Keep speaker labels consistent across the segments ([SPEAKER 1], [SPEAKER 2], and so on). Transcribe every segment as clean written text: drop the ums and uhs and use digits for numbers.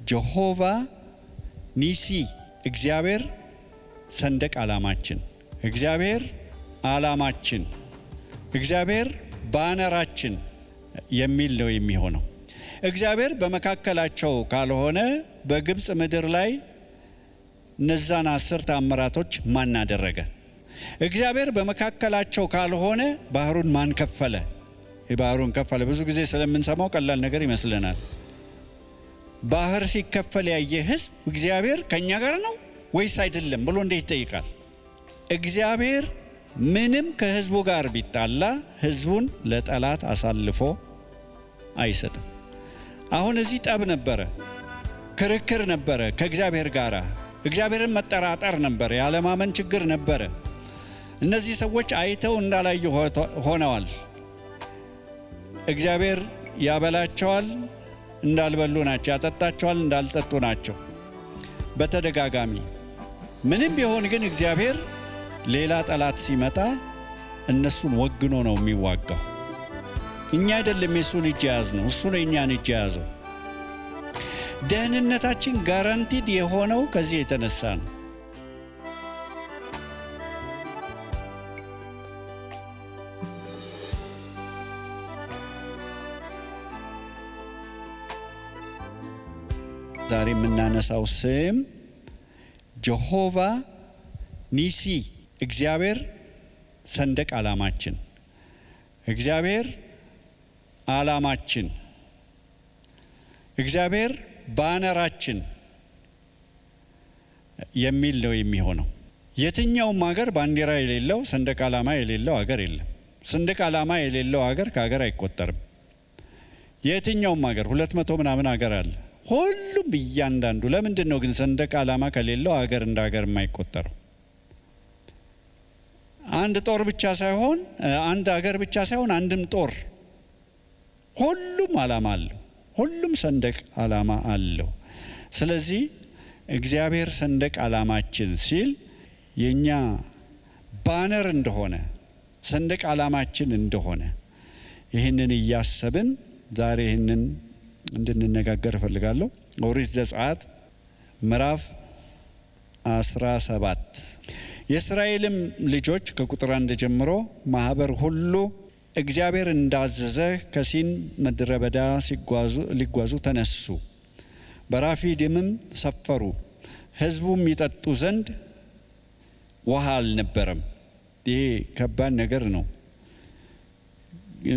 [SPEAKER 1] ጀሆቫ ኒሲ እግዚአብሔር ሰንደቅ ዓላማችን፣ እግዚአብሔር ዓላማችን፣ እግዚአብሔር ባነራችን የሚል ነው የሚሆነው። እግዚአብሔር በመካከላቸው ካልሆነ በግብጽ ምድር ላይ እነዛን 10 ተአምራቶች ማን አደረገ? እግዚአብሔር በመካከላቸው ካልሆነ ባህሩን ማን ከፈለ? ባህሩን ከፈለ። ብዙ ጊዜ ስለምንሰማው ቀላል ነገር ይመስለናል። ባህር ሲከፈል ያየ ሕዝብ እግዚአብሔር ከኛ ጋር ነው ወይስ አይደለም ብሎ እንዴት ይጠይቃል? እግዚአብሔር ምንም ከሕዝቡ ጋር ቢጣላ ሕዝቡን ለጠላት አሳልፎ አይሰጥም። አሁን እዚህ ጠብ ነበረ፣ ክርክር ነበረ ከእግዚአብሔር ጋር። እግዚአብሔርን መጠራጠር ነበረ፣ ያለማመን ችግር ነበረ። እነዚህ ሰዎች አይተው እንዳላዩ ሆነዋል። እግዚአብሔር ያበላቸዋል እንዳልበሉ ናቸው፣ ያጠጣቸዋል እንዳልጠጡ ናቸው በተደጋጋሚ። ምንም ቢሆን ግን እግዚአብሔር ሌላ ጠላት ሲመጣ እነሱን ወግኖ ነው የሚዋጋው። እኛ አይደለም የሱን እጅ ያዝነው፣ እሱ ነው የኛን እጅ ያዘው። ደህንነታችን ጋራንቲድ የሆነው ከዚህ የተነሳ ነው። ዛሬ የምናነሳው ስም ጀሆቫ ኒሲ እግዚአብሔር ሰንደቅ ዓላማችን፣ እግዚአብሔር ዓላማችን፣ እግዚአብሔር ባነራችን የሚል ነው የሚሆነው። የትኛውም ሀገር ባንዲራ የሌለው ሰንደቅ ዓላማ የሌለው ሀገር የለም። ሰንደቅ ዓላማ የሌለው ሀገር ከሀገር አይቆጠርም። የትኛውም ሀገር 200 ምናምን ሀገር አለ። ሁሉም እያንዳንዱ ለምንድን ነው ግን ሰንደቅ ዓላማ ከሌለው ሀገር እንደ ሀገር የማይቆጠረው? አንድ ጦር ብቻ ሳይሆን አንድ ሀገር ብቻ ሳይሆን አንድም ጦር ሁሉም ዓላማ አለው፣ ሁሉም ሰንደቅ ዓላማ አለው። ስለዚህ እግዚአብሔር ሰንደቅ ዓላማችን ሲል የኛ ባነር እንደሆነ ሰንደቅ ዓላማችን እንደሆነ ይህንን እያሰብን ዛሬ ይህንን እንድንነጋገር እፈልጋለሁ። ኦሪት ዘጸአት ምዕራፍ 17 የእስራኤልም ልጆች ከቁጥር 1 ጀምሮ ማህበር ሁሉ እግዚአብሔር እንዳዘዘ ከሲን ምድረ በዳ ሊጓዙ ተነሱ፣ በራፊድምም ሰፈሩ። ሕዝቡም ይጠጡ ዘንድ ውሃ አልነበረም። ይሄ ከባድ ነገር ነው።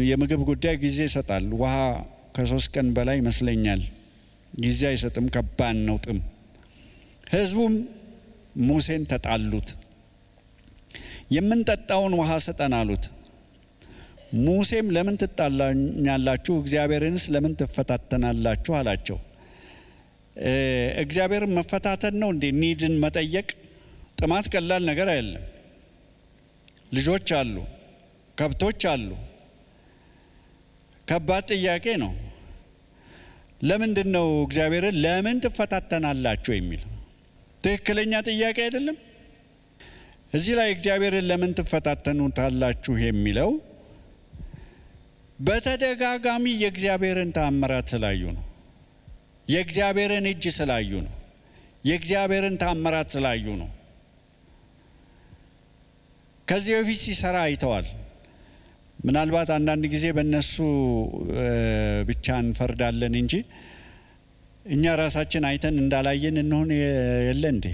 [SPEAKER 1] የምግብ ጉዳይ ጊዜ ይሰጣል። ውሃ ከ3 ቀን በላይ ይመስለኛል ጊዜ አይሰጥም። ከባድ ነው ጥም። ሕዝቡም ሙሴን ተጣሉት። የምንጠጣውን ውሃ ስጠን አሉት። ሙሴም ለምን ትጣላኛላችሁ? እግዚአብሔርንስ ለምን ትፈታተናላችሁ አላቸው። እግዚአብሔርን መፈታተን ነው እንዴ? ኒድን መጠየቅ። ጥማት ቀላል ነገር አይደለም። ልጆች አሉ፣ ከብቶች አሉ። ከባድ ጥያቄ ነው። ለምንድን ነው እግዚአብሔርን ለምን ትፈታተናላችሁ የሚል ትክክለኛ ጥያቄ አይደለም። እዚህ ላይ እግዚአብሔርን ለምን ትፈታተኑታላችሁ የሚለው በተደጋጋሚ የእግዚአብሔርን ተአምራት ስላዩ ነው። የእግዚአብሔርን እጅ ስላዩ ነው። የእግዚአብሔርን ተአምራት ስላዩ ነው። ከዚህ በፊት ሲሰራ አይተዋል። ምናልባት አንዳንድ ጊዜ በእነሱ ብቻ እንፈርዳለን እንጂ እኛ ራሳችን አይተን እንዳላየን እንሆን የለ እንዴ?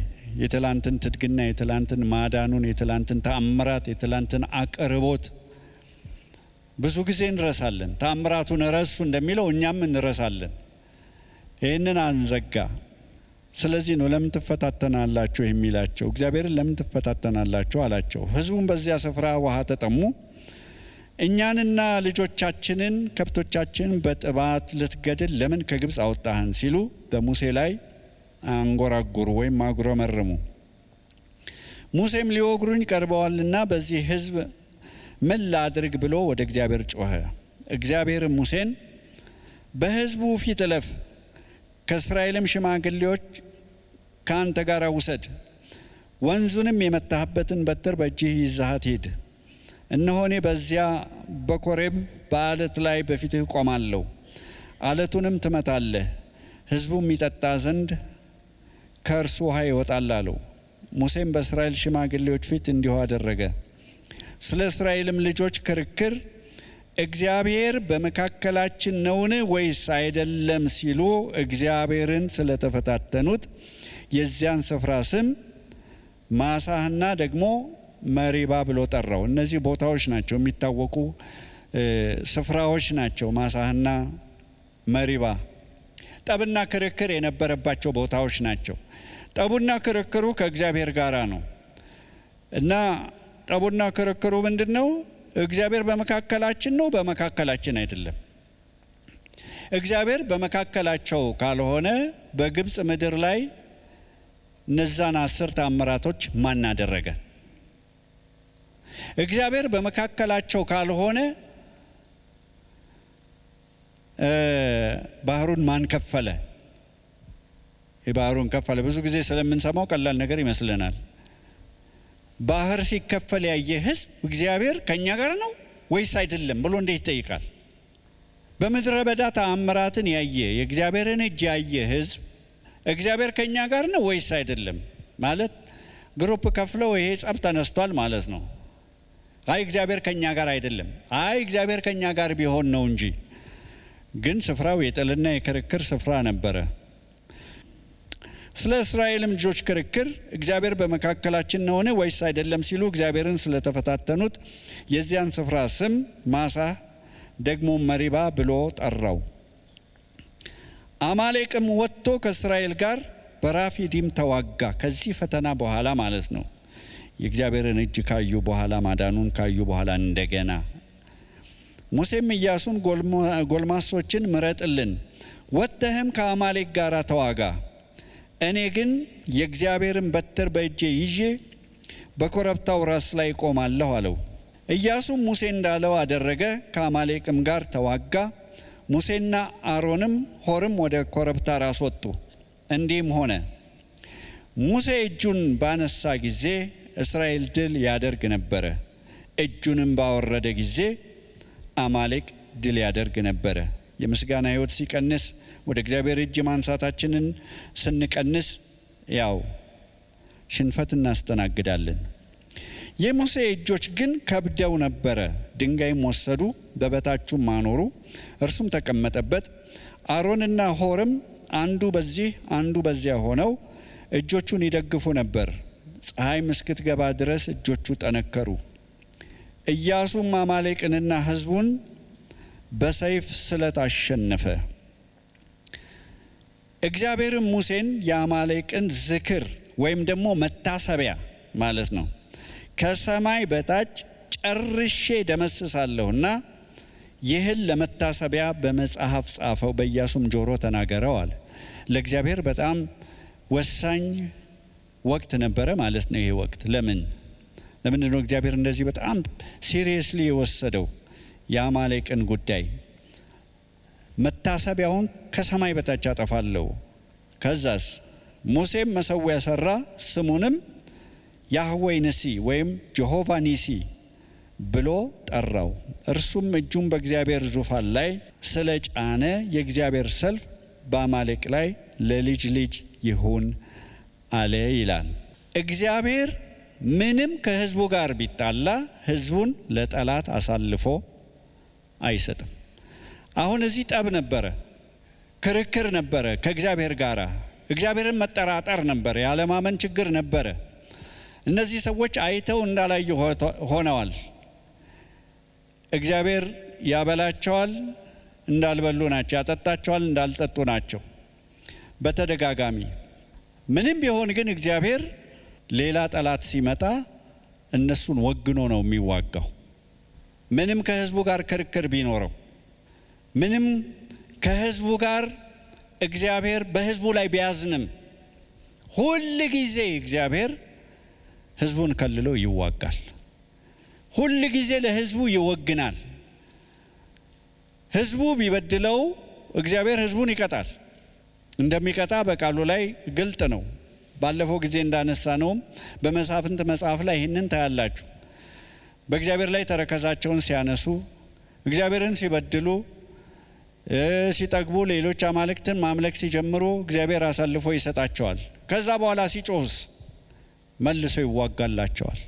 [SPEAKER 1] የትላንትን ትድግና፣ የትላንትን ማዳኑን፣ የትላንትን ተአምራት፣ የትላንትን አቅርቦት ብዙ ጊዜ እንረሳለን። ተአምራቱን ረሱ እንደሚለው እኛም እንረሳለን። ይህንን አንዘጋ። ስለዚህ ነው ለምን ትፈታተናላችሁ የሚላቸው። እግዚአብሔርን ለምን ትፈታተናላችሁ አላቸው። ሕዝቡም በዚያ ስፍራ ውሃ ተጠሙ። እኛንና ልጆቻችንን ከብቶቻችንን በጥባት ልትገድል ለምን ከግብፅ አወጣህን ሲሉ በሙሴ ላይ አንጎራጎሩ ወይም አጉረመረሙ። ሙሴም ሊወግሩኝ ቀርበዋልና በዚህ ሕዝብ ምን ላድርግ ብሎ ወደ እግዚአብሔር ጮኸ። እግዚአብሔርም ሙሴን በሕዝቡ ፊት እለፍ፣ ከእስራኤልም ሽማግሌዎች ከአንተ ጋር ውሰድ፣ ወንዙንም የመታህበትን በትር በእጅህ ይዘሃት ሂድ። እነሆ እኔ በዚያ በኮሬብ በአለት ላይ በፊትህ ቆማለሁ፣ አለቱንም ትመታለህ፣ ሕዝቡም ይጠጣ ዘንድ ከእርሱ ውሃ ይወጣል አለው። ሙሴም በእስራኤል ሽማግሌዎች ፊት እንዲሁ አደረገ። ስለ እስራኤልም ልጆች ክርክር እግዚአብሔር በመካከላችን ነውን ወይስ አይደለም ሲሉ እግዚአብሔርን ስለተፈታተኑት የዚያን ስፍራ ስም ማሳህና ደግሞ መሪባ ብሎ ጠራው። እነዚህ ቦታዎች ናቸው፣ የሚታወቁ ስፍራዎች ናቸው። ማሳህና መሪባ ጠብና ክርክር የነበረባቸው ቦታዎች ናቸው። ጠቡና ክርክሩ ከእግዚአብሔር ጋራ ነው እና ጠቡና ክርክሩ ምንድነው? እግዚአብሔር በመካከላችን ነው፣ በመካከላችን አይደለም። እግዚአብሔር በመካከላቸው ካልሆነ በግብጽ ምድር ላይ እነዛን 10 ተአምራቶች ማን አደረገ? እግዚአብሔር በመካከላቸው ካልሆነ ባህሩን ማን ከፈለ? የባህሩን ከፈለ ብዙ ጊዜ ስለምንሰማው ቀላል ነገር ይመስለናል። ባህር ሲከፈል ያየ ሕዝብ እግዚአብሔር ከኛ ጋር ነው ወይስ አይደለም ብሎ እንዴት ይጠይቃል? በምድረ በዳ ተአምራትን ያየ የእግዚአብሔርን እጅ ያየ ሕዝብ እግዚአብሔር ከኛ ጋር ነው ወይስ አይደለም ማለት ግሩፕ ከፍለው ይሄ ጸብ ተነስቷል ማለት ነው። አይ እግዚአብሔር ከኛ ጋር አይደለም፣ አይ እግዚአብሔር ከኛ ጋር ቢሆን ነው እንጂ። ግን ስፍራው የጥልና የክርክር ስፍራ ነበረ። ስለ እስራኤልም ልጆች ክርክር እግዚአብሔር በመካከላችን ነውን ወይስ አይደለም ሲሉ እግዚአብሔርን ስለተፈታተኑት የዚያን ስፍራ ስም ማሳህ ደግሞ መሪባ ብሎ ጠራው። አማሌቅም ወጥቶ ከእስራኤል ጋር በራፊዲም ተዋጋ። ከዚህ ፈተና በኋላ ማለት ነው። የእግዚአብሔርን እጅ ካዩ በኋላ ማዳኑን ካዩ በኋላ እንደገና ሙሴም ኢያሱን ጎልማሶችን ምረጥልን፣ ወጥተህም ከአማሌቅ ጋር ተዋጋ፣ እኔ ግን የእግዚአብሔርን በትር በእጄ ይዤ በኮረብታው ራስ ላይ ቆማለሁ አለው። ኢያሱም ሙሴ እንዳለው አደረገ፣ ከአማሌቅም ጋር ተዋጋ። ሙሴና አሮንም ሆርም ወደ ኮረብታ ራስ ወጡ። እንዲህም ሆነ ሙሴ እጁን ባነሳ ጊዜ እስራኤል ድል ያደርግ ነበረ፣ እጁንም ባወረደ ጊዜ አማሌቅ ድል ያደርግ ነበረ። የምስጋና ሕይወት ሲቀንስ ወደ እግዚአብሔር እጅ ማንሳታችንን ስንቀንስ ያው ሽንፈት እናስተናግዳለን። የሙሴ እጆች ግን ከብደው ነበረ። ድንጋይም ወሰዱ፣ በበታቹም አኖሩ፣ እርሱም ተቀመጠበት። አሮንና ሆርም አንዱ በዚህ አንዱ በዚያ ሆነው እጆቹን ይደግፉ ነበር። ፀሐይም እስክትገባ ድረስ እጆቹ ጠነከሩ። ኢያሱም አማሌቅንና ሕዝቡን በሰይፍ ስለት አሸነፈ። እግዚአብሔርም ሙሴን የአማሌቅን ዝክር ወይም ደግሞ መታሰቢያ ማለት ነው ከሰማይ በታች ጨርሼ ደመስሳለሁና ይህን ለመታሰቢያ በመጽሐፍ ጻፈው፣ በኢያሱም ጆሮ ተናገረው አለ። ለእግዚአብሔር በጣም ወሳኝ ወቅት ነበረ ማለት ነው ይሄ ወቅት። ለምንድን ነው እግዚአብሔር እንደዚህ በጣም ሲሪየስሊ የወሰደው የአማሌቅን ጉዳይ? መታሰቢያውን ከሰማይ በታች አጠፋለሁ። ከዛስ ሙሴም መሰዊያ ሰራ፣ ስሙንም ያህዌ ንሲ ወይም ጀሆቫ ኒሲ ብሎ ጠራው። እርሱም እጁን በእግዚአብሔር ዙፋን ላይ ስለ ጫነ የእግዚአብሔር ሰልፍ በአማሌቅ ላይ ለልጅ ልጅ ይሁን አለ ይላል። እግዚአብሔር ምንም ከሕዝቡ ጋር ቢጣላ ሕዝቡን ለጠላት አሳልፎ አይሰጥም። አሁን እዚህ ጠብ ነበረ፣ ክርክር ነበረ ከእግዚአብሔር ጋር። እግዚአብሔርን መጠራጠር ነበረ፣ ያለማመን ችግር ነበረ። እነዚህ ሰዎች አይተው እንዳላዩ ሆነዋል። እግዚአብሔር ያበላቸዋል እንዳልበሉ ናቸው፣ ያጠጣቸዋል እንዳልጠጡ ናቸው በተደጋጋሚ። ምንም ቢሆን ግን እግዚአብሔር ሌላ ጠላት ሲመጣ እነሱን ወግኖ ነው የሚዋጋው። ምንም ከሕዝቡ ጋር ክርክር ቢኖረው፣ ምንም ከሕዝቡ ጋር እግዚአብሔር በሕዝቡ ላይ ቢያዝንም፣ ሁል ጊዜ እግዚአብሔር ሕዝቡን ከልሎ ይዋጋል። ሁል ጊዜ ለሕዝቡ ይወግናል። ሕዝቡ ቢበድለው እግዚአብሔር ሕዝቡን ይቀጣል። እንደሚቀጣ በቃሉ ላይ ግልጥ ነው። ባለፈው ጊዜ እንዳነሳ ነውም በመሳፍንት መጽሐፍ ላይ ይህንን ታያላችሁ። በእግዚአብሔር ላይ ተረከዛቸውን ሲያነሱ፣ እግዚአብሔርን ሲበድሉ ሲጠግቡ ሌሎች አማልክትን ማምለክ ሲጀምሩ እግዚአብሔር አሳልፎ ይሰጣቸዋል። ከዛ በኋላ ሲጮስ መልሶ ይዋጋላቸዋል።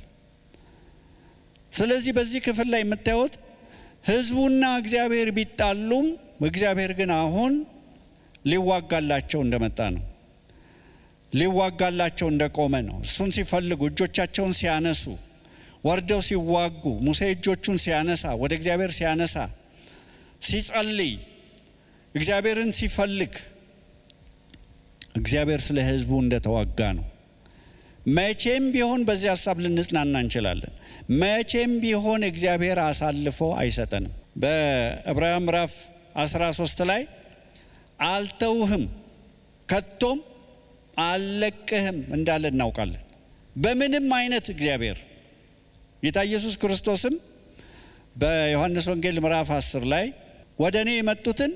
[SPEAKER 1] ስለዚህ በዚህ ክፍል ላይ የምታዩት ሕዝቡና እግዚአብሔር ቢጣሉም እግዚአብሔር ግን አሁን ሊዋጋላቸው እንደመጣ ነው። ሊዋጋላቸው እንደቆመ ነው። እሱን ሲፈልጉ እጆቻቸውን ሲያነሱ ወርደው ሲዋጉ ሙሴ እጆቹን ሲያነሳ ወደ እግዚአብሔር ሲያነሳ ሲጸልይ እግዚአብሔርን ሲፈልግ እግዚአብሔር ስለ ሕዝቡ እንደተዋጋ ነው። መቼም ቢሆን በዚህ ሐሳብ ልንጽናና እንችላለን። መቼም ቢሆን እግዚአብሔር አሳልፎ አይሰጠንም። በዕብራውያን ምዕራፍ 13 ላይ አልተውህም ከቶም አልለቅህም እንዳለ እናውቃለን። በምንም አይነት እግዚአብሔር ጌታ ኢየሱስ ክርስቶስም በዮሐንስ ወንጌል ምዕራፍ 10 ላይ ወደ እኔ የመጡትን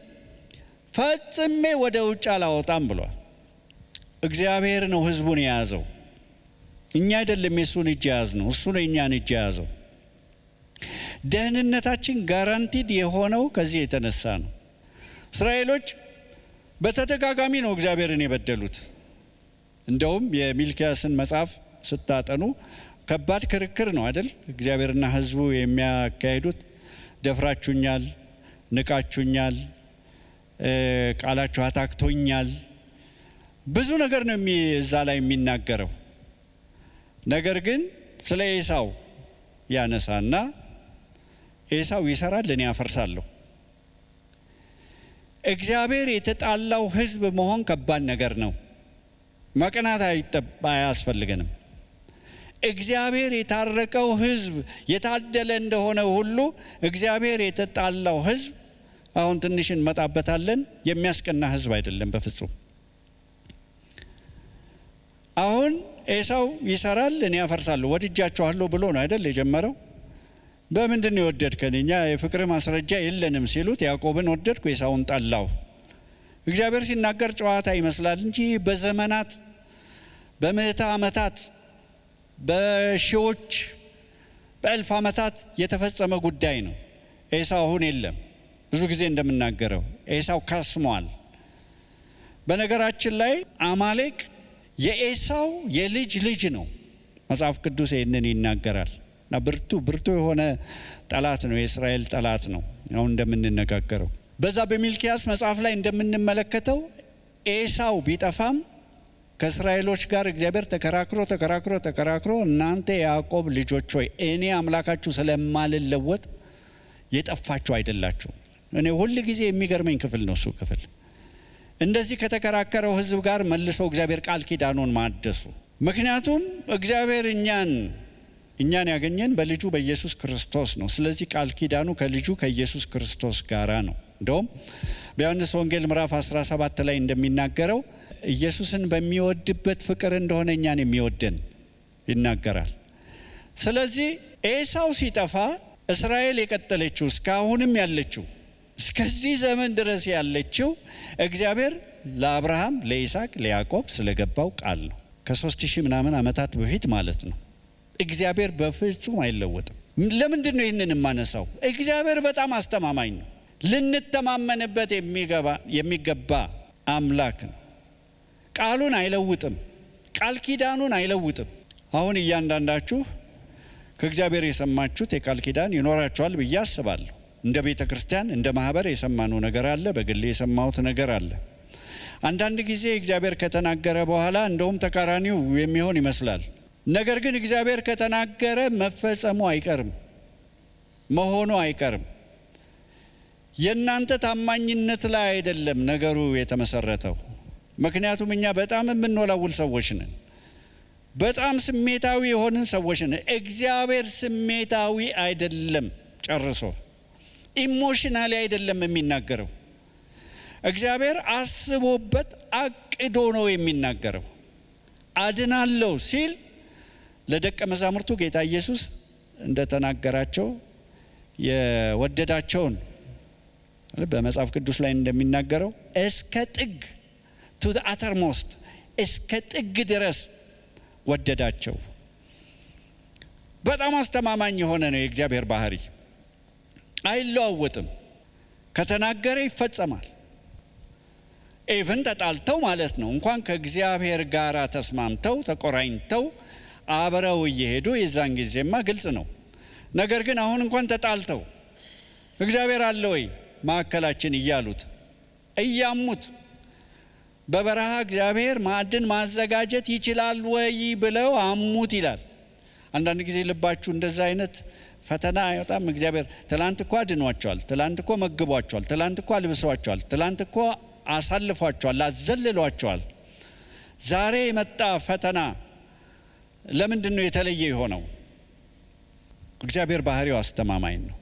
[SPEAKER 1] ፈጽሜ ወደ ውጭ አላወጣም ብሏል። እግዚአብሔር ነው ሕዝቡን የያዘው፣ እኛ አይደለም የሱን እጅ የያዝነው፣ እሱ ነው እኛን እጅ የያዘው። ደህንነታችን ጋራንቲድ የሆነው ከዚህ የተነሳ ነው። እስራኤሎች በተደጋጋሚ ነው እግዚአብሔርን የበደሉት። እንደውም የሚልክያስን መጽሐፍ ስታጠኑ ከባድ ክርክር ነው አይደል? እግዚአብሔርና ሕዝቡ የሚያካሂዱት ደፍራችሁኛል፣ ንቃችሁኛል፣ ቃላችሁ አታክቶኛል፣ ብዙ ነገር ነው እዛ ላይ የሚናገረው። ነገር ግን ስለ ኤሳው ያነሳና ኤሳው ይሰራል፣ እኔ አፈርሳለሁ። እግዚአብሔር የተጣላው ሕዝብ መሆን ከባድ ነገር ነው። መቅናት አያስፈልገንም። እግዚአብሔር የታረቀው ሕዝብ የታደለ እንደሆነ ሁሉ እግዚአብሔር የተጣላው ሕዝብ አሁን ትንሽ እንመጣበታለን፣ የሚያስቀና ሕዝብ አይደለም በፍጹም። አሁን ኤሳው ይሰራል፣ እኔ አፈርሳለሁ፣ ወድጃችኋለሁ ብሎ ነው አይደል የጀመረው። በምንድን ነው የወደድከን? እኛ የፍቅር ማስረጃ የለንም ሲሉት ያዕቆብን ወደድኩ ኤሳውን ጠላሁ። እግዚአብሔር ሲናገር ጨዋታ ይመስላል እንጂ በዘመናት በምዕተ ዓመታት በሺዎች በእልፍ ዓመታት የተፈጸመ ጉዳይ ነው። ኤሳው አሁን የለም። ብዙ ጊዜ እንደምናገረው ኤሳው ከስሟል። በነገራችን ላይ አማሌቅ የኤሳው የልጅ ልጅ ነው። መጽሐፍ ቅዱስ ይህንን ይናገራል። እና ብርቱ የሆነ ጠላት ነው፣ የእስራኤል ጠላት ነው። አሁን እንደምንነጋገረው በዛ በሚልክያስ መጽሐፍ ላይ እንደምንመለከተው ኤሳው ቢጠፋም ከእስራኤሎች ጋር እግዚአብሔር ተከራክሮ እናንተ የያዕቆብ ልጆች ሆይ እኔ አምላካችሁ ስለማልለወጥ የጠፋችሁ አይደላችሁ። እኔ ሁል ጊዜ የሚገርመኝ ክፍል ነው እሱ ክፍል። እንደዚህ ከተከራከረው ሕዝብ ጋር መልሰው እግዚአብሔር ቃል ኪዳኑን ማደሱ። ምክንያቱም እግዚአብሔር እኛን ያገኘን በልጁ በኢየሱስ ክርስቶስ ነው። ስለዚህ ቃል ኪዳኑ ከልጁ ከኢየሱስ ክርስቶስ ጋራ ነው። እንደውም በዮሐንስ ወንጌል ምዕራፍ 17 ላይ እንደሚናገረው ኢየሱስን በሚወድበት ፍቅር እንደሆነ እኛን የሚወደን ይናገራል። ስለዚህ ኤሳው ሲጠፋ እስራኤል የቀጠለችው እስካሁንም ያለችው እስከዚህ ዘመን ድረስ ያለችው እግዚአብሔር ለአብርሃም፣ ለይስሐቅ፣ ለያዕቆብ ስለገባው ቃል ነው። ከ3000 ምናምን ዓመታት በፊት ማለት ነው። እግዚአብሔር በፍጹም አይለወጥም። ለምንድን ነው ይህንን የማነሳው? እግዚአብሔር በጣም አስተማማኝ ነው። ልንተማመንበት የሚገባ አምላክ ነው። ቃሉን አይለውጥም። ቃል ኪዳኑን አይለውጥም። አሁን እያንዳንዳችሁ ከእግዚአብሔር የሰማችሁት የቃል ኪዳን ይኖራችኋል ብዬ አስባለሁ። እንደ ቤተ ክርስቲያን እንደ ማህበር የሰማነው ነገር አለ። በግሌ የሰማሁት ነገር አለ። አንዳንድ ጊዜ እግዚአብሔር ከተናገረ በኋላ እንደውም ተቃራኒው የሚሆን ይመስላል። ነገር ግን እግዚአብሔር ከተናገረ መፈጸሙ አይቀርም፣ መሆኑ አይቀርም። የእናንተ ታማኝነት ላይ አይደለም ነገሩ የተመሰረተው። ምክንያቱም እኛ በጣም የምንወላውል ሰዎች ነን። በጣም ስሜታዊ የሆንን ሰዎች ነን። እግዚአብሔር ስሜታዊ አይደለም፣ ጨርሶ ኢሞሽናሊ አይደለም የሚናገረው። እግዚአብሔር አስቦበት አቅዶ ነው የሚናገረው። አድናለሁ ሲል ለደቀ መዛሙርቱ ጌታ ኢየሱስ እንደተናገራቸው የወደዳቸውን በመጽሐፍ ቅዱስ ላይ እንደሚናገረው እስከ ጥግ to the uttermost እስከ ጥግ ድረስ ወደዳቸው። በጣም አስተማማኝ የሆነ ነው የእግዚአብሔር ባህሪ፣ አይለዋወጥም። ከተናገረ ይፈጸማል። ኢቭን ተጣልተው ማለት ነው እንኳን ከእግዚአብሔር ጋር ተስማምተው ተቆራኝተው አብረው እየሄዱ የዛን ጊዜማ ግልጽ ነው። ነገር ግን አሁን እንኳን ተጣልተው እግዚአብሔር አለ ወይ ማዕከላችን እያሉት እያሙት በበረሃ እግዚአብሔር ማዕድን ማዘጋጀት ይችላል ወይ ብለው አሙት ይላል። አንዳንድ ጊዜ ልባችሁ እንደዛ አይነት ፈተና አይወጣም? እግዚአብሔር ትላንት እኮ አድኗቸዋል፣ ትላንት እኮ መግቧቸዋል፣ ትላንት እኮ አልብሷቸዋል፣ ትላንት እኮ አሳልፏቸዋል፣ አዘልሏቸዋል። ዛሬ የመጣ ፈተና ለምንድን ነው የተለየ የሆነው? እግዚአብሔር ባህሪው አስተማማኝ ነው።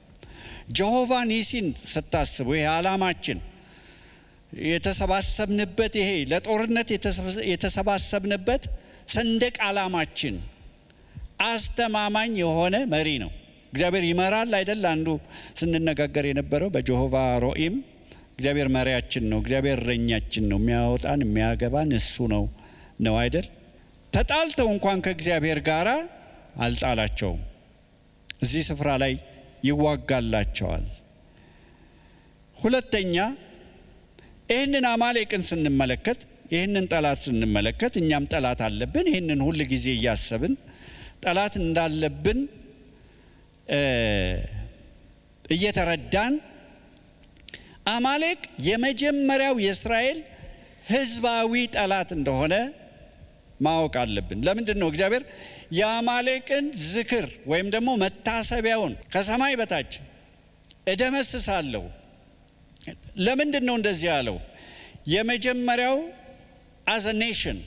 [SPEAKER 1] ጀሆቫ ኒሲን ስታስቡ ይሄ ዓላማችን የተሰባሰብንበት ይሄ ለጦርነት የተሰባሰብንበት ሰንደቅ ዓላማችን አስተማማኝ የሆነ መሪ ነው። እግዚአብሔር ይመራል አይደል? አንዱ ስንነጋገር የነበረው በጀሆቫ ሮኢም እግዚአብሔር መሪያችን ነው፣ እግዚአብሔር እረኛችን ነው፣ የሚያወጣን የሚያገባን እሱ ነው አይደል? ተጣልተው እንኳን ከእግዚአብሔር ጋር አልጣላቸውም። እዚህ ስፍራ ላይ ይዋጋላቸዋል። ሁለተኛ ይህንን አማሌቅን ስንመለከት ይህንን ጠላት ስንመለከት እኛም ጠላት አለብን። ይህንን ሁል ጊዜ እያሰብን ጠላት እንዳለብን እየተረዳን አማሌቅ የመጀመሪያው የእስራኤል ህዝባዊ ጠላት እንደሆነ ማወቅ አለብን። ለምንድን ነው እግዚአብሔር የአማሌቅን ዝክር ወይም ደግሞ መታሰቢያውን ከሰማይ በታች እደመስሳለሁ? ለምንድን ነው እንደዚህ ያለው? የመጀመሪያው አዝ ኔሽን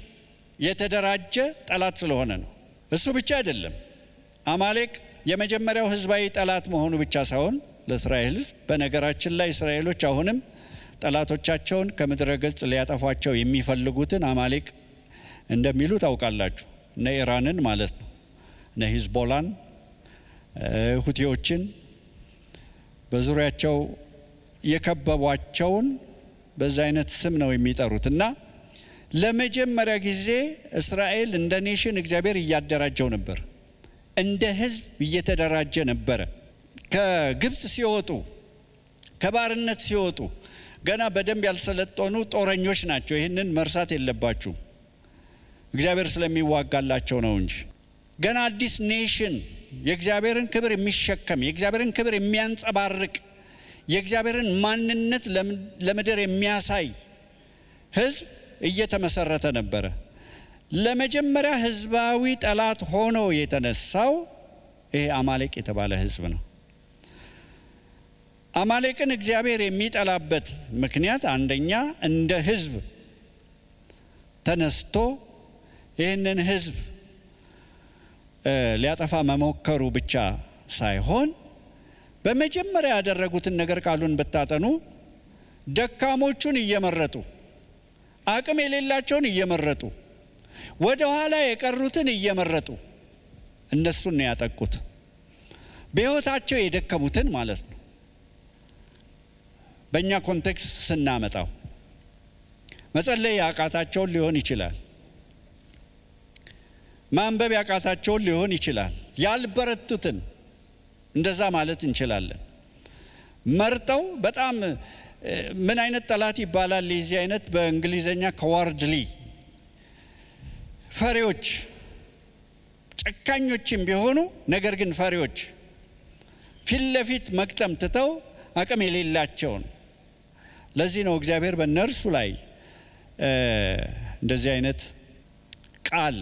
[SPEAKER 1] የተደራጀ ጠላት ስለሆነ ነው። እሱ ብቻ አይደለም። አማሌቅ የመጀመሪያው ህዝባዊ ጠላት መሆኑ ብቻ ሳይሆን ለእስራኤል ህዝብ፣ በነገራችን ላይ እስራኤሎች አሁንም ጠላቶቻቸውን ከምድረ ገጽ ሊያጠፏቸው የሚፈልጉትን አማሌቅ እንደሚሉ ታውቃላችሁ። እነ ኢራንን ማለት ነው፣ እነ ሂዝቦላን፣ ሁቲዎችን በዙሪያቸው የከበቧቸውን በዛ አይነት ስም ነው የሚጠሩት። እና ለመጀመሪያ ጊዜ እስራኤል እንደ ኔሽን እግዚአብሔር እያደራጀው ነበር፣ እንደ ህዝብ እየተደራጀ ነበረ። ከግብጽ ሲወጡ ከባርነት ሲወጡ ገና በደንብ ያልሰለጠኑ ጦረኞች ናቸው። ይህንን መርሳት የለባችሁ። እግዚአብሔር ስለሚዋጋላቸው ነው እንጂ ገና አዲስ ኔሽን የእግዚአብሔርን ክብር የሚሸከም የእግዚአብሔርን ክብር የሚያንጸባርቅ የእግዚአብሔርን ማንነት ለምድር የሚያሳይ ህዝብ እየተመሰረተ ነበረ። ለመጀመሪያ ህዝባዊ ጠላት ሆኖ የተነሳው ይሄ አማሌቅ የተባለ ህዝብ ነው። አማሌቅን እግዚአብሔር የሚጠላበት ምክንያት አንደኛ እንደ ህዝብ ተነስቶ ይህንን ህዝብ ሊያጠፋ መሞከሩ ብቻ ሳይሆን በመጀመሪያ ያደረጉትን ነገር ቃሉን ብታጠኑ ደካሞቹን እየመረጡ አቅም የሌላቸውን እየመረጡ ወደ ኋላ የቀሩትን እየመረጡ እነሱን ነው ያጠቁት። በህይወታቸው የደከሙትን ማለት ነው። በእኛ ኮንቴክስት ስናመጣው መጸለይ ያቃታቸውን ሊሆን ይችላል፣ ማንበብ ያቃታቸውን ሊሆን ይችላል፣ ያልበረቱትን እንደዛ ማለት እንችላለን። መርጠው በጣም ምን አይነት ጠላት ይባላል የዚህ አይነት በእንግሊዘኛ ከዋርድሊ ፈሪዎች፣ ጨካኞችም ቢሆኑ ነገር ግን ፈሪዎች፣ ፊት ለፊት መቅጠም ትተው አቅም የሌላቸውን። ለዚህ ነው እግዚአብሔር በእነርሱ ላይ እንደዚህ አይነት ቃል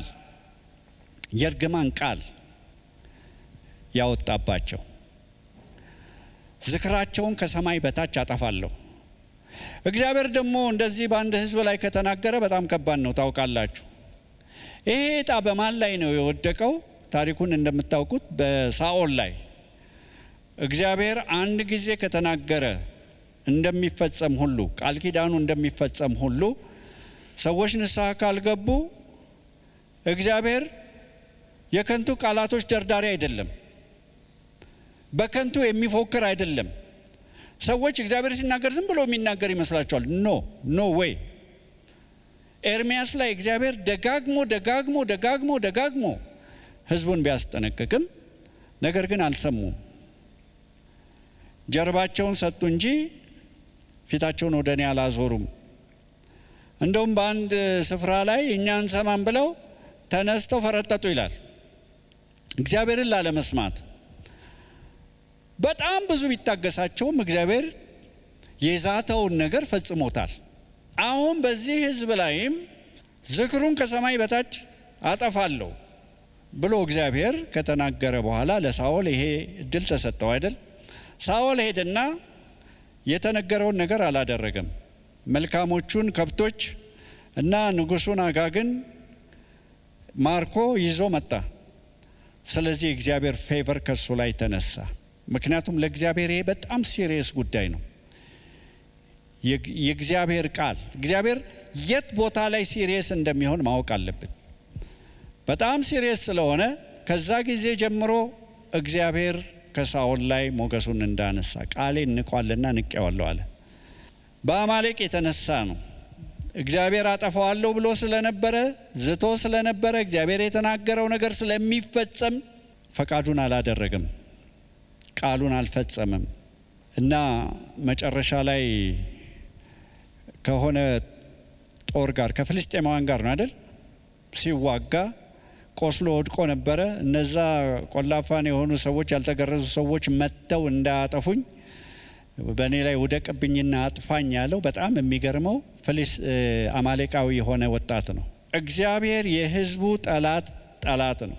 [SPEAKER 1] የእርግማን ቃል ያወጣባቸው። ዝክራቸውን ከሰማይ በታች አጠፋለሁ። እግዚአብሔር ደግሞ እንደዚህ በአንድ ህዝብ ላይ ከተናገረ በጣም ከባድ ነው። ታውቃላችሁ፣ ይሄ ዕጣ በማን ላይ ነው የወደቀው? ታሪኩን እንደምታውቁት በሳኦል ላይ። እግዚአብሔር አንድ ጊዜ ከተናገረ እንደሚፈጸም ሁሉ ቃል ኪዳኑ እንደሚፈጸም ሁሉ ሰዎች ንስሐ ካልገቡ እግዚአብሔር የከንቱ ቃላቶች ደርዳሪ አይደለም፣ በከንቱ የሚፎክር አይደለም። ሰዎች እግዚአብሔር ሲናገር ዝም ብሎ የሚናገር ይመስላቸዋል። ኖ ዌይ። ኤርሚያስ ላይ እግዚአብሔር ደጋግሞ ህዝቡን ቢያስጠነቅቅም ነገር ግን አልሰሙም። ጀርባቸውን ሰጡ እንጂ ፊታቸውን ወደ እኔ አላዞሩም። እንደውም በአንድ ስፍራ ላይ እኛን ሰማን ብለው ተነስተው ፈረጠጡ ይላል። እግዚአብሔርን ላለመስማት በጣም ብዙ ቢታገሳቸውም እግዚአብሔር የዛተውን ነገር ፈጽሞታል። አሁን በዚህ ሕዝብ ላይም ዝክሩን ከሰማይ በታች አጠፋለሁ ብሎ እግዚአብሔር ከተናገረ በኋላ ለሳኦል ይሄ እድል ተሰጠው አይደል? ሳኦል ሄደና የተነገረውን ነገር አላደረገም። መልካሞቹን ከብቶች እና ንጉሱን አጋግን ማርኮ ይዞ መጣ። ስለዚህ እግዚአብሔር ፌቨር ከሱ ላይ ተነሳ። ምክንያቱም ለእግዚአብሔር ይሄ በጣም ሲሪየስ ጉዳይ ነው። የእግዚአብሔር ቃል እግዚአብሔር የት ቦታ ላይ ሲሪየስ እንደሚሆን ማወቅ አለብን። በጣም ሲሪየስ ስለሆነ ከዛ ጊዜ ጀምሮ እግዚአብሔር ከሳኦል ላይ ሞገሱን እንዳነሳ ቃሌን ንቋልና ንቄዋለሁ አለ። በአማሌቅ የተነሳ ነው። እግዚአብሔር አጠፋዋለሁ ብሎ ስለነበረ ዝቶ ስለነበረ እግዚአብሔር የተናገረው ነገር ስለሚፈጸም ፈቃዱን አላደረገም፣ ቃሉን አልፈጸመም እና መጨረሻ ላይ ከሆነ ጦር ጋር ከፍልስጤማውያን ጋር ነው አይደል ሲዋጋ ቆስሎ ወድቆ ነበረ። እነዛ ቆላፋን የሆኑ ሰዎች ያልተገረዙ ሰዎች መተው እንዳያጠፉኝ በእኔ ላይ ውደቅብኝና አጥፋኝ ያለው በጣም የሚገርመው አማሌቃዊ የሆነ ወጣት ነው። እግዚአብሔር የሕዝቡ ጠላት ነው።